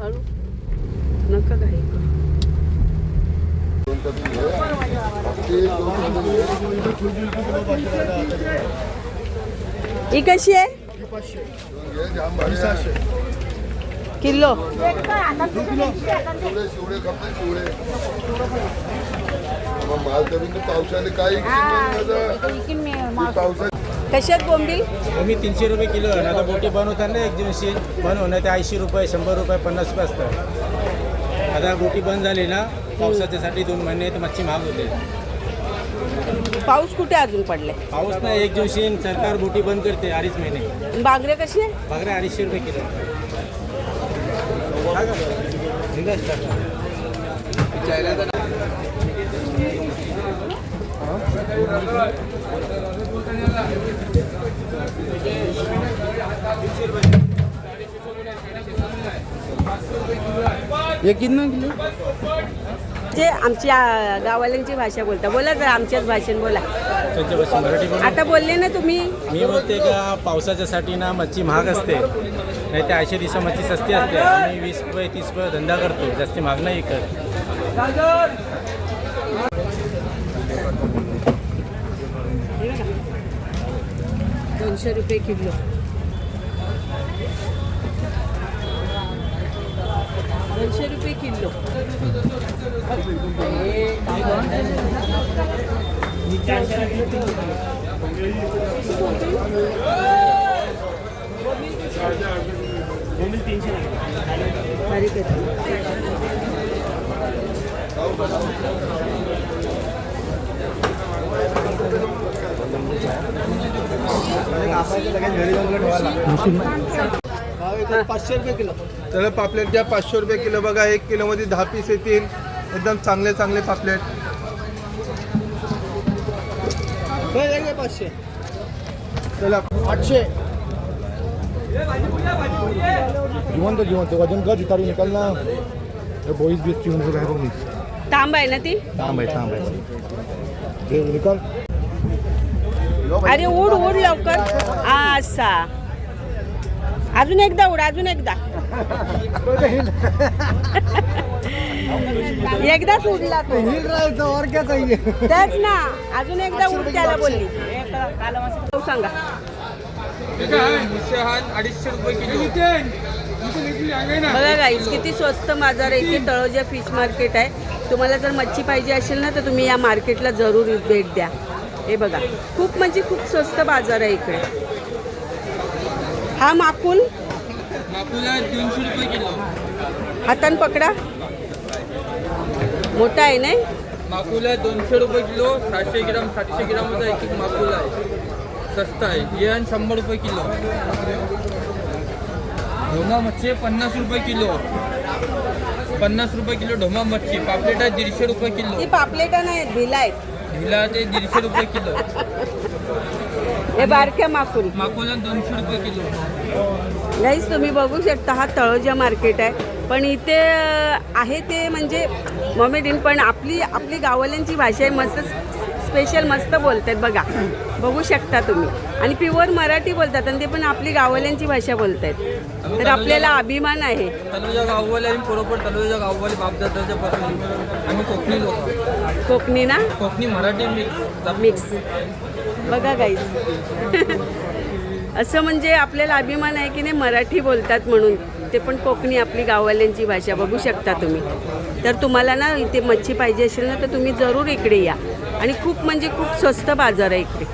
हळू नका काही करू. ही कशी आहे किलो? कशात बोंबील? मी 300 रुपये किलो आहे. आता बोटी बनवताना एक दिवशी बनवणं ते 80 रुपये 100 रुपये 50 रुपये असतात. आता बोटी बंद झाली ना पावसाच्यासाठी 2 महिने तर मच्छी महाग होते. पाऊस कुठे अजून पडले? पाऊस नाही, एक दिवशी सरकार बोटी बंद करते 2.5 महिने. बागरे कशी आहे? बागरे 250 रुपये किलो. ये कितना किलो? जे आमच्या गावाल्यांची भाषा बोलता, बोला जर आमच्याच भाषेत बोला. त्यांच्या भाषेत मराठी बोला. आता बोलले ना तुम्ही. मी बोलते का पावसाच्यासाठी ना मच्छी महाग असते, नाही तर 80 दिवसा मच्छी स्वस्ती असते. आम्ही 20 रुपये 30 रुपये धंदा करतो, जास्ती महाग नाही करत. 200 रुपये किलो. 200 रुपये किलो. बारीक आहे. तर 500 रुपये किलो. तर पापलेट घ्या 500 रुपये किलो. बघा 1 किलोमध्ये 10 पीस येतील. एकदम चांगले चांगले पापलेट. 500. चला 800. जिवंत वजन का जितारी निकलना 22-20 चिवून है बघ. तांब आहे ना ती? थांब आहे ते निकल. अरे उड उड लवकर. असा अजून एकदा उड, अजून एकदा. एकदाच उडला तो. हिल रहा है और क्या चाहिए. तेच ना, अजून एकदा उड त्याला बोलली. सांगा 250 रुपये किलो. बघा गाईस किती स्वस्त बाजार आहे. इथे तळोजा फिश मार्केट आहे. तुम्हाला जर मच्छी पाहिजे असेल ना तर तुम्ही या मार्केटला जरूर भेट द्या. हे बघा खूप म्हणजे खूप स्वस्त बाजार आहे इकडे. हा माकुल 300 रुपये किलो. हातान पकडा, मोठा आहे नाही. माकुला 200 रुपये किलो. 700 ग्राम 700 ग्रामचा एक माकुला आहे, स्वस्त आहे. हे 100 रुपये किलो. ढोमा मच्छी 50 रुपये किलो. 50 रुपये किलो ढोमा मच्छी. पापलेट आहे 150 रुपये किलो. ती पापलेटा नाही, भिला आहेत. भिला ते 150 रुपये किलो. हे बारक्या माकुल माकुला 200 रुपये किलो. गाईस तुम्ही बघू शकता हा तळोजा मार्केट आहे. पण इथे आहे ते म्हणजे मोमेडिन, पण आपली गाववाल्यांची भाषा आहे. मस्त स्पेशल मस्त बोलतात बघा, बघू शकता तुम्ही. आणि प्युअर मराठी बोलतात आणि ते पण आपली गाववाल्यांची भाषा बोलतात. तर आपल्याला अभिमान आहे. तळोजा गाववाले आम्ही बरोबर. तळोजा गाववाले बापदादाच्या पासून आम्ही कोकणी लोक. कोकणी ना, कोकणी मराठी मिक्स. बघा गाईस असं म्हणजे आपल्याला अभिमान आहे की नाही मराठी बोलतात म्हणून. ते पण कोकणी आपली गाववाल्यांची भाषा बघू शकता तुम्ही. तर तुम्हाला ना इथे मच्छी पाहिजे असेल ना तर तुम्ही जरूर इकडे या. आणि खूप म्हणजे खूप स्वस्त बाजार आहे इकडे.